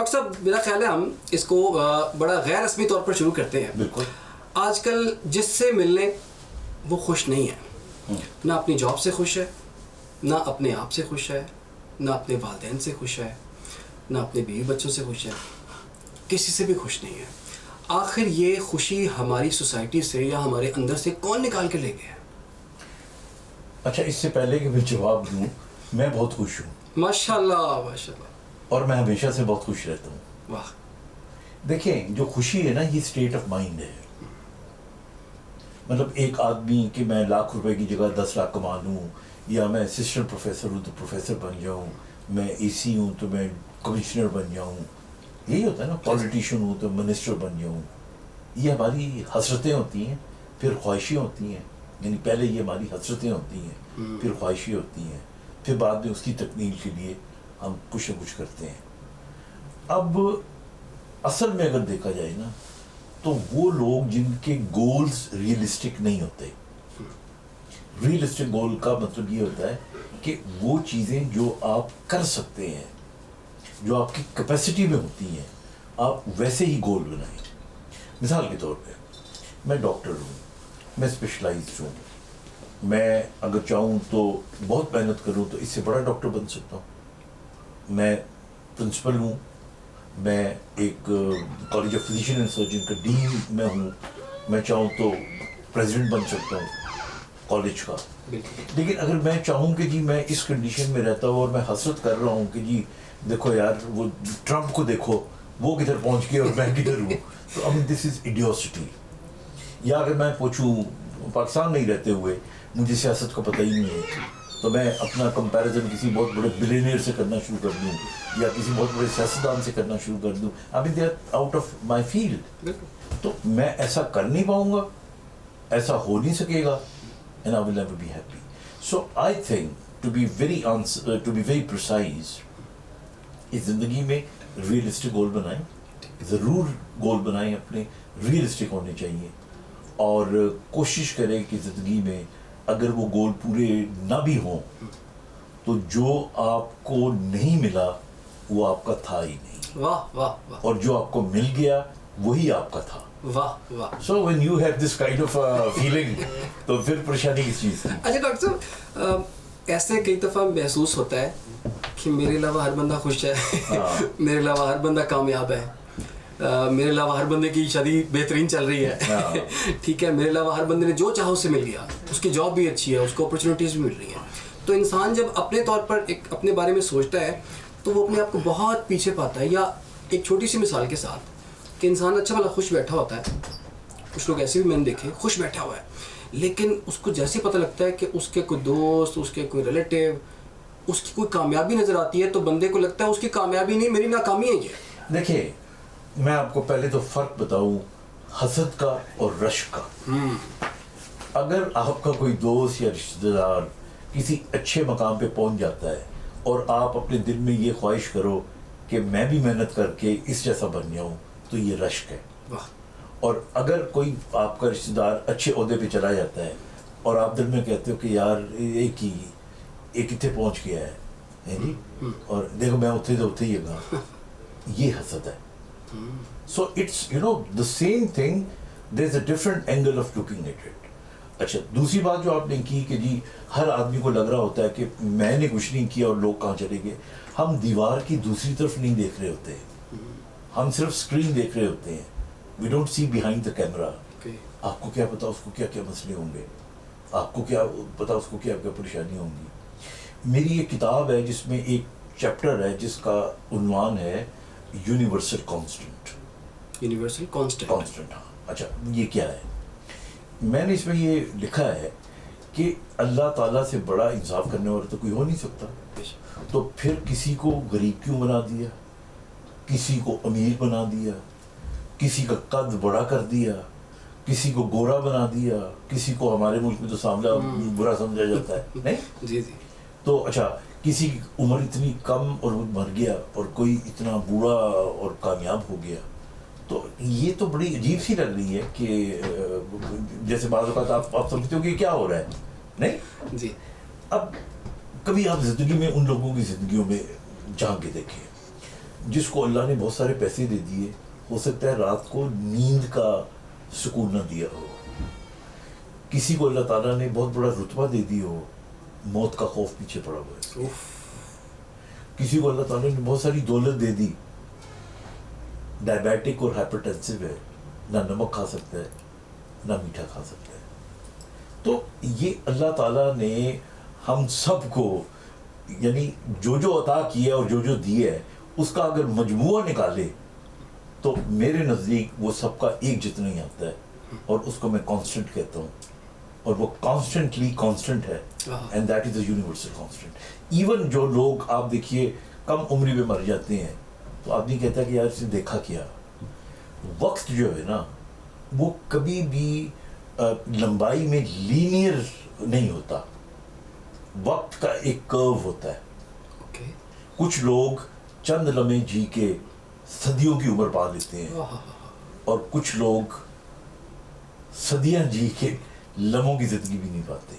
Doctor صاحب میرا خیال ہے ہم اس کو بڑا غیر رسمی طور پر شروع کرتے ہیں. بالکل. آج کل جس سے ملنے وہ خوش نہیں ہے, نہ اپنی جاب سے خوش ہے, نہ اپنے آپ سے خوش ہے, نہ اپنے والدین سے خوش ہے, نہ اپنے بیوی بچوں سے خوش ہے, کسی سے بھی خوش نہیں ہے. آخر یہ خوشی ہماری سوسائٹی سے یا ہمارے اندر سے کون نکال کے لے گیا؟ اچھا, اس سے پہلے کہ میں جواب دوں, میں بہت خوش ہوں. ماشاء اللہ ماشاء اللہ. اور میں ہمیشہ سے بہت خوش رہتا ہوں. واہ. دیکھیں, جو خوشی ہے نا, یہ اسٹیٹ آف مائنڈ ہے. مطلب ایک آدمی کہ میں لاکھ روپے کی جگہ 10 لاکھ کما لوں, یا میں اسسٹنٹ پروفیسر ہوں تو پروفیسر بن جاؤں, میں اے سی ہوں تو میں کمشنر بن جاؤں, یہی ہوتا ہے نا. پولیٹیشین ہوں تو منسٹر بن جاؤں. یہ ہماری حسرتیں ہوتی ہیں, پھر خواہشیں ہوتی ہیں. یعنی پہلے یہ ہماری حسرتیں ہوتی ہیں, پھر خواہشیں ہوتی ہیں, پھر بعد میں اس کی تکمیل کے لیے ہم کچھ نہ کچھ کرتے ہیں. اب اصل میں اگر دیکھا جائے نا, تو وہ لوگ جن کے گولز ریئلسٹک نہیں ہوتے. ریئلسٹک گول کا مطلب یہ ہوتا ہے کہ وہ چیزیں جو آپ کر سکتے ہیں, جو آپ کی کیپیسٹی میں ہوتی ہیں, آپ ویسے ہی گول بنائیں. مثال کے طور پہ میں ڈاکٹر ہوں, میں اسپیشلائزڈ ہوں, میں اگر چاہوں تو بہت محنت کروں تو اس سے بڑا ڈاکٹر بن سکتا ہوں. میں پرنسپل ہوں, میں ایک college of physician and surgeon کا ڈین میں ہوں, میں چاہوں تو پریزیڈنٹ بن سکتا ہوں کالج کا. لیکن اگر میں چاہوں کہ جی میں اس کنڈیشن میں رہتا ہوں اور میں حسرت کر رہا ہوں کہ جی دیکھو یار وہ ٹرمپ کو دیکھو, وہ کدھر پہنچ گئے اور میں کدھر ہوں, تو I mean this is idiocy. یا اگر میں پوچھوں پاکستان میں ہی رہتے ہوئے مجھے سیاست کا پتہ ہی نہیں ہے, تو میں اپنا کمپیریزن کسی بہت بڑے بلینئر سے کرنا شروع کر دوں یا کسی بہت بڑے سیاستدان سے کرنا شروع کر دوں, ابھی they are out of my field. تو میں ایسا کر نہیں پاؤں گا, ایسا ہو نہیں سکے گا, and I will never be happy. So I think to be very precise, اس زندگی میں ریئلسٹک گول بنائیں, ضرور گول بنائیں, اپنے ریئلسٹک ہونے چاہیے, اور کوشش کریں کہ زندگی میں اگر وہ گول پورے نہ بھی ہوں تو جو آپ کو نہیں ملا وہ آپ کا تھا ہی نہیں. واہ واہ واہ. اور جو آپ کو مل گیا وہی آپ کا تھا. واہ واہ. So when you have this kind of feeling, تو پھر پریشانی کس چیز کی؟ اچھا ڈاکٹر صاحب, ایسے کئی دفعہ محسوس ہوتا ہے کہ میرے علاوہ ہر بندہ خوش ہے, میرے علاوہ ہر بندہ کامیاب ہے, میرے علاوہ ہر بندے کی شادی بہترین چل رہی ہے, ٹھیک ہے, میرے علاوہ ہر بندے نے جو چاہا اسے مل گیا, اس کی جاب بھی اچھی ہے, اس کو اپرچونیٹیز بھی مل رہی ہیں. تو انسان جب اپنے طور پر ایک اپنے بارے میں سوچتا ہے تو وہ اپنے آپ کو بہت پیچھے پاتا ہے. یا ایک چھوٹی سی مثال کے ساتھ کہ انسان اچھا بھلا خوش بیٹھا ہوتا ہے, کچھ لوگ ایسے بھی میں نے دیکھے خوش بیٹھا ہوا ہے, لیکن اس کو جیسے پتہ لگتا ہے کہ اس کے کوئی دوست, اس کے کوئی ریلیٹیو, اس کی کوئی کامیابی نظر آتی ہے تو بندے کو لگتا ہے اس کی کامیابی نہیں میری ناکامی ہے. یہ دیکھیے, میں آپ کو پہلے تو فرق بتاؤں حسد کا اور رشک کا. اگر آپ کا کوئی دوست یا رشتہ دار کسی اچھے مقام پہ پہنچ جاتا ہے اور آپ اپنے دل میں یہ خواہش کرو کہ میں بھی محنت کر کے اس جیسا بن جاؤں, تو یہ رشک ہے. اور اگر کوئی آپ کا رشتہ دار اچھے عہدے پہ چلا جاتا ہے اور آپ دل میں کہتے ہو کہ یار ایک اتنے پہنچ گیا ہے جی, اور دیکھو میں اتنے ہی گا, یہ حسد ہے. So it's, you know, the same thing, there's a different angle of looking at it. اچھا, دوسری بات جو آپ نے کی کہ جی ہر آدمی کو لگ رہا ہوتا ہے کہ میں نے کچھ نہیں کیا اور لوگ کہاں چلے گئے. ہم دیوار کی دوسری طرف نہیں دیکھ رہے ہوتے, ہم صرف اسکرین دیکھ رہے ہوتے ہیں. We don't see behind the camera. آپ کو کیا پتا اس کو کیا کیا مسئلے ہوں گے, آپ کو کیا پتا اس کو کیا کیا پریشانی ہوں گی. میری ایک کتاب ہے جس میں ایک چیپٹر ہے جس کا عنوان ہے یونیورسل کانسٹنٹ. Universal constant. ہاں. اچھا, یہ کیا ہے؟ میں نے اس میں یہ لکھا ہے کہ اللہ تعالیٰ سے بڑا انصاف کرنے والا تو کوئی ہو نہیں سکتا. تو پھر کسی کو غریب کیوں بنا دیا, کسی کو امیر بنا دیا, کسی کا قد بڑا کر دیا, کسی کو گورا بنا دیا, کسی کو ہمارے ملک میں تو سامنے برا سمجھا جاتا ہے نہیں جی جی. تو اچھا, کسی کی عمر اتنی کم اور وہ مر گیا اور کوئی اتنا بوڑھا اور کامیاب ہو گیا. تو یہ تو بڑی عجیب سی لگ رہی ہے کہ جیسے بعض اوقات آپ سمجھتے ہو کہ کیا ہو رہا ہے نہیں جی. اب کبھی آپ زندگی میں ان لوگوں کی زندگیوں میں جا کے دیکھیں جس کو اللہ نے بہت سارے پیسے دے دیے ہو سکتا ہے رات کو نیند کا سکون نہ دیا ہو. کسی کو اللہ تعالیٰ نے بہت بڑا رتبہ دے دی ہو, موت کا خوف پیچھے پڑا ہوا ہے. کسی کو اللہ تعالیٰ نے بہت ساری دولت دے دی, ڈائبیٹک اور ہائپرٹینسو ہے, نہ نمک کھا سکتا ہے نہ میٹھا کھا سکتا ہے. تو یہ اللہ تعالیٰ نے ہم سب کو یعنی جو عطا کیا اور جو دیا ہے اس کا اگر مجموعہ نکالے تو میرے نزدیک وہ سب کا ایک جتنا ہی آتا ہے, اور اس کو میں کانسٹنٹ کہتا ہوں, اور وہ کانسٹنٹلی کانسٹنٹ ہے, and that is a universal constant. Even جو لوگ آپ دیکھیے کم عمری میں مر جاتے ہیں تو آدمی کہتا ہے کہ یار اس نے دیکھا کیا. وقت جو ہے نا وہ کبھی بھی لمبائی میں لینئر نہیں ہوتا, وقت کا ایک کرو ہوتا ہے. کچھ لوگ چند لمحے جی کے صدیوں کی عمر پا لیتے ہیں, اور کچھ لوگ صدیاں جی کے لمحوں کی زندگی بھی نہیں پاتے.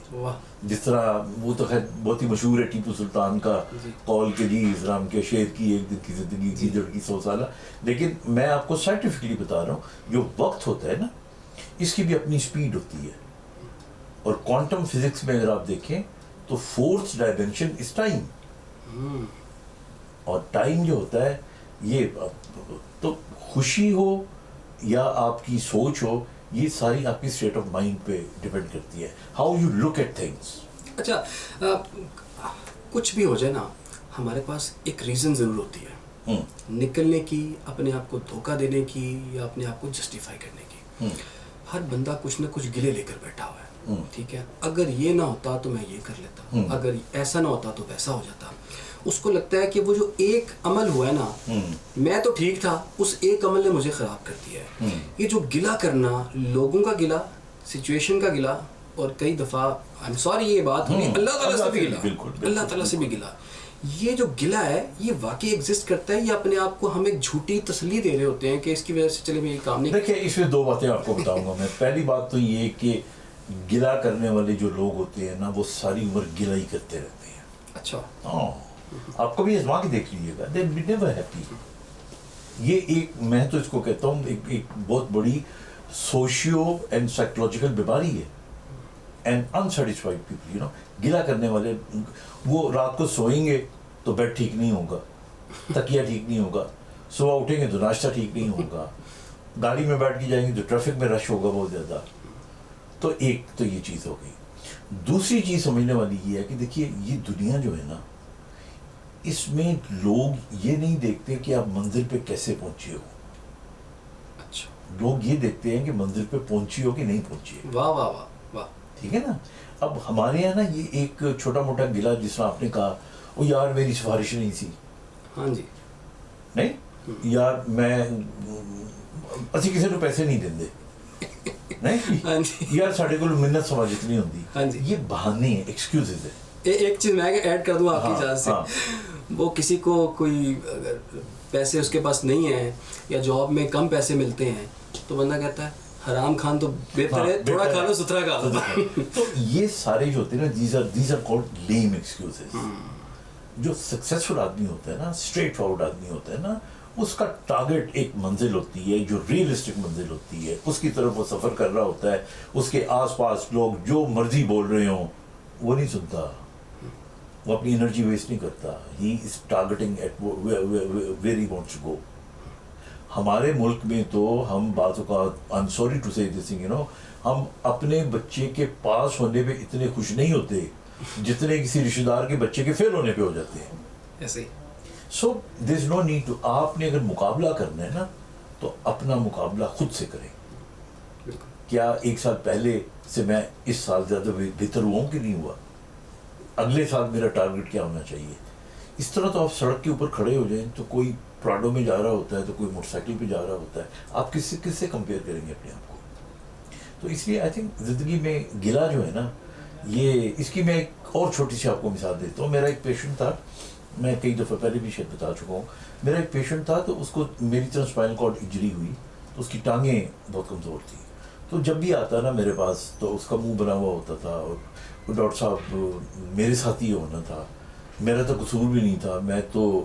جس طرح وہ تو خیر بہت ہی مشہور ہے ٹیپو سلطان کا قول کہ جی اسلام کے شیر کی ایک دن کی زندگی کی جڑ کی 100 سالہ. لیکن میں آپ کو سائنٹیفکلی بتا رہا ہوں جو وقت ہوتا ہے نا اس کی بھی اپنی سپیڈ ہوتی ہے, اور کوانٹم فزکس میں اگر آپ دیکھیں تو 4th ڈائمینشن اس ٹائم, اور ٹائم جو ہوتا ہے یہ تو خوشی ہو یا آپ کی سوچ ہو یہ ساری آپ کی اسٹیٹ آف مائنڈ پہ ڈپینڈ کرتی ہے, how you look at things. اچھا کچھ بھی ہو جائے نا ہمارے پاس ایک ریزن ضرور ہوتی ہے نکلنے کی, اپنے آپ کو دھوکہ دینے کی یا اپنے آپ کو جسٹیفائی کرنے کی. ہر بندہ کچھ نہ کچھ گلے لے کر بیٹھا ہوا ہے, ٹھیک ہے, اگر یہ نہ ہوتا تو میں یہ کر لیتا, اگر ایسا نہ ہوتا تو ویسا ہو جاتا. اس کو لگتا ہے کہ وہ جو ایک عمل ہوا ہے نا میں تو ٹھیک تھا, اس ایک عمل نے مجھے خراب کر دیا ہے. یہ جو گلہ کرنا, لوگوں کا گلہ, سچویشن کا گلہ, اور کئی دفعہ I'm sorry یہ بات ہوئی اللہ تعالیٰ سے بھی گلہ, اللہ تعالیٰ سے بھی گلہ, یہ جو گلہ ہے یہ واقعی ایگزسٹ کرتا ہے یا اپنے آپ کو ہم ایک جھوٹی تسلی دے رہے ہوتے ہیں کہ اس کی وجہ سے چلے میں یہ کام نہیں. دیکھیں اس میں 2 باتیں آپ کو بتاؤں گا میں. پہلی بات تو یہ کہ گلہ کرنے والے جو لوگ ہوتے ہیں نا وہ ساری عمر گلہ ہی کرتے رہتے ہیں. اچھا ہاں آپ کبھی آزما کے دیکھ لیجیے گا, they never happy. یہ ایک میں تو اس کو کہتا ہوں ایک بہت بڑی سوشیو اینڈ سائیکولوجیکل بیماری ہے. اینڈ انسیٹسفائڈ پیپل گلہ کرنے والے وہ رات کو سوئیں گے تو بیڈ ٹھیک نہیں ہوگا, تکیہ ٹھیک نہیں ہوگا, صبح اٹھیں گے تو ناشتہ ٹھیک نہیں ہوگا, گاڑی میں بیٹھ کے جائیں گے تو ٹریفک میں رش ہوگا بہت زیادہ. تو ایک تو یہ چیز ہو گئی. دوسری چیز سمجھنے والی یہ ہے کہ دیکھیے یہ دنیا جو ہے نا اس میں لوگ یہ نہیں دیکھتے کہ آپ منزل پہ کیسے پہنچے ہو, اچھا لوگ یہ دیکھتے ہیں کہ منزل پہ پہنچی ہو کہ نہیں پہنچی. واہ واہ واہ واہ, ٹھیک ہے نا. اب ہمارے یہاں نا یہ ایک چھوٹا موٹا گلہ جس طرح آپ نے کہا وہ یار میری سفارش نہیں تھی, ہاں جی, نہیں یار میں اسی کسی کو پیسے نہیں دیں دے, نہیں یار ساڑھے کو منت سماجت نہیں ہوتی. یہ بہانے ہیں, ایکسکیوزز ہے. ایک چیز میں ایڈ کر دوں آپ کی اجازت سے, وہ کسی کو کوئی اگر پیسے اس کے پاس نہیں ہیں یا جاب میں کم پیسے ملتے ہیں تو بندہ کہتا ہے حرام کھان تو بہتر ہے, تھوڑا کھا لو ستھرا کھا لو. تو یہ سارے جو ہوتے ہیں نا دیز آر کالڈ لیم ایکسکیوزز. جو سکسیسفل آدمی ہوتا ہے نا, اسٹریٹ فارورڈ آدمی ہوتا ہے نا, اس کا ٹارگٹ ایک منزل ہوتی ہے جو ریئلسٹک منزل ہوتی ہے, اس کی طرف وہ سفر کر رہا ہوتا ہے. اس کے آس پاس لوگ جو مرضی بول رہے ہوں وہ نہیں سنتا, وہ اپنی انرجی ویسٹ نہیں کرتا. He is targeting at where he wants to go. ہمارے ملک میں تو ہم بعض اوقات آئی ایم سوری ٹو سے دس تھنگ ہم اپنے بچے کے پاس ہونے پہ اتنے خوش نہیں ہوتے جتنے کسی رشتہ دار کے بچے کے فیل ہونے پہ ہو جاتے ہیں. ایسے سو دیر از نو نیڈ ٹو. آپ نے اگر مقابلہ کرنا ہے نا تو اپنا مقابلہ خود سے کریں. کیا 1 سال پہلے سے میں اس سال زیادہ بہتر ہوا ہوں کہ نہیں ہوا, اگلے سال میرا ٹارگٹ کیا ہونا چاہیے. اس طرح تو آپ سڑک کے اوپر کھڑے ہو جائیں تو کوئی پراڈو میں جا رہا ہوتا ہے تو کوئی موٹر سائیکل پہ جا رہا ہوتا ہے, آپ کس سے کمپیئر کریں گے اپنے آپ کو. تو اس لیے آئی تھنک زندگی میں گلہ جو ہے نا یہ اس کی میں ایک اور چھوٹی سی آپ کو مثال دیتا ہوں. میرا ایک پیشنٹ تھا, میں کئی دفعہ پہلے بھی شاید بتا چکا ہوں. میرا ایک پیشنٹ تھا تو اس کو میری طرح اسپائنل کارڈ انجری ہوئی تو اس کی ٹانگیں بہت کمزور تھیں. تو جب بھی آتا نا میرے پاس تو اس کا منہ بنا ہوا ہوتا تھا, اور ڈاکٹر صاحب میرے ساتھ ہی ہونا تھا, میرا تو قصور بھی نہیں تھا, میں تو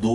2